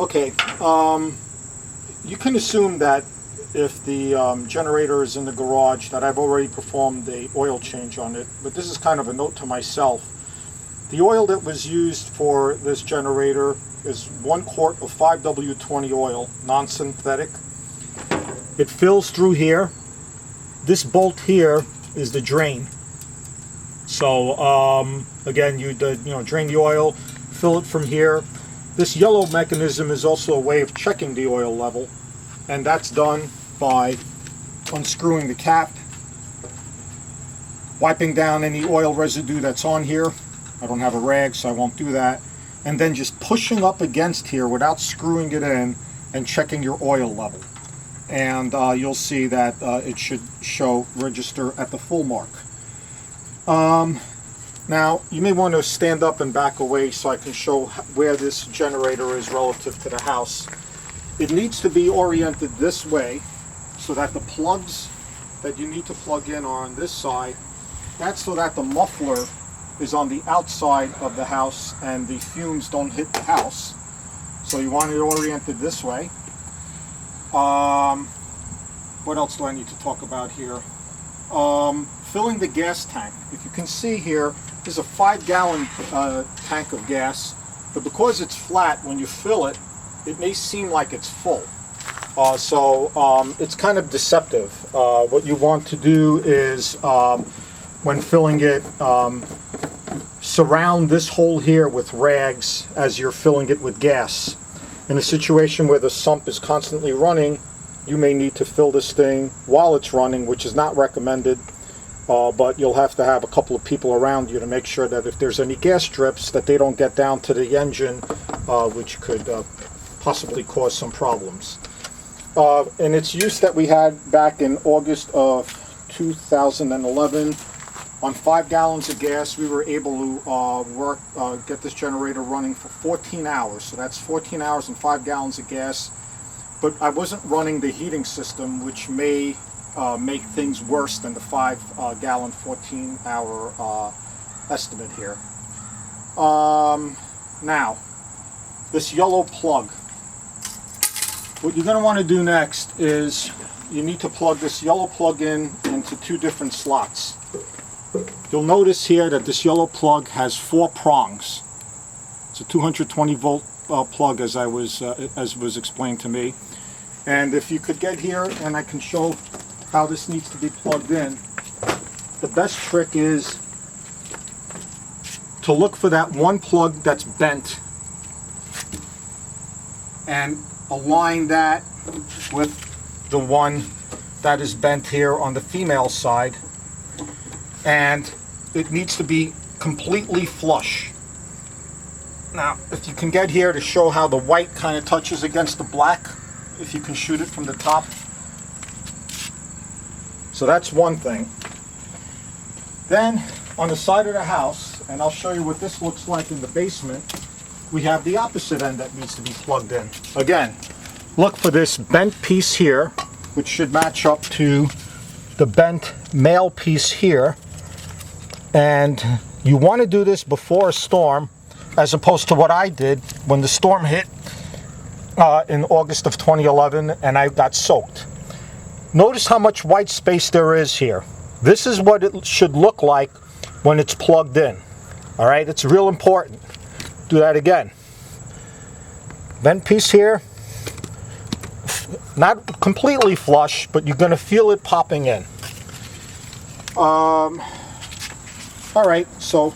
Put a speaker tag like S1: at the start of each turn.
S1: Okay, you can assume that if the generator is in the garage that I've already performed the oil change on it, but this is kind of a note to myself. The oil that was used for this generator is 1 quart of 5W20 oil, non-synthetic. It fills through here. This bolt here is the drain. So again, you drain the oil, fill it from here. This yellow mechanism is also a way of checking the oil level, and that's done by unscrewing the cap, wiping down any oil residue that's on here. I don't have a rag, so I won't do that. And then just pushing up against here without screwing it in and checking your oil level. And you'll see that it should register at the full mark. Now, you may want to stand up and back away so I can show where this generator is relative to the house. It needs to be oriented this way so that the plugs that you need to plug in are on this side. That's so that the muffler is on the outside of the house and the fumes don't hit the house. So you want it oriented this way. What else do I need to talk about here? Filling the gas tank. If you can see here, there's a 5-gallon tank of gas, but because it's flat, when you fill it, it may seem like it's full. So it's kind of deceptive. What you want to do is, when filling it, surround this hole here with rags as you're filling it with gas. In a situation where the sump is constantly running, you may need to fill this thing while it's running, which is not recommended. But you'll have to have a couple of people around you to make sure that if there's any gas drips, that they don't get down to the engine, which could possibly cause some problems. In its use that we had back in August of 2011, on 5 gallons of gas, we were able to get this generator running for 14 hours. So that's 14 hours and 5 gallons of gas. But I wasn't running the heating system, which may make things worse than the 5-gallon, 14-hour estimate here. Now, this yellow plug. What you're going to want to do next is you need to plug this yellow plug in into 2 different slots. You'll notice here that this yellow plug has 4 prongs. It's a 220 volt plug, as was explained to me. And if you could get here and I can show how this needs to be plugged in, the best trick is to look for that one plug that's bent and align that with the one that is bent here on the female side, and it needs to be completely flush. Now, if you can get here to show how the white kind of touches against the black, if you can shoot it from the top. So that's one thing. Then on the side of the house, and I'll show you what this looks like in the basement, we have the opposite end that needs to be plugged in. Again, look for this bent piece here, which should match up to the bent male piece here. And you want to do this before a storm, as opposed to what I did when the storm hit in August of 2011 and I got soaked. Notice how much white space there is here. This is what it should look like when it's plugged in. All right, it's real important. Do that again. Bent piece here, not completely flush, but you're going to feel it popping in. All right, so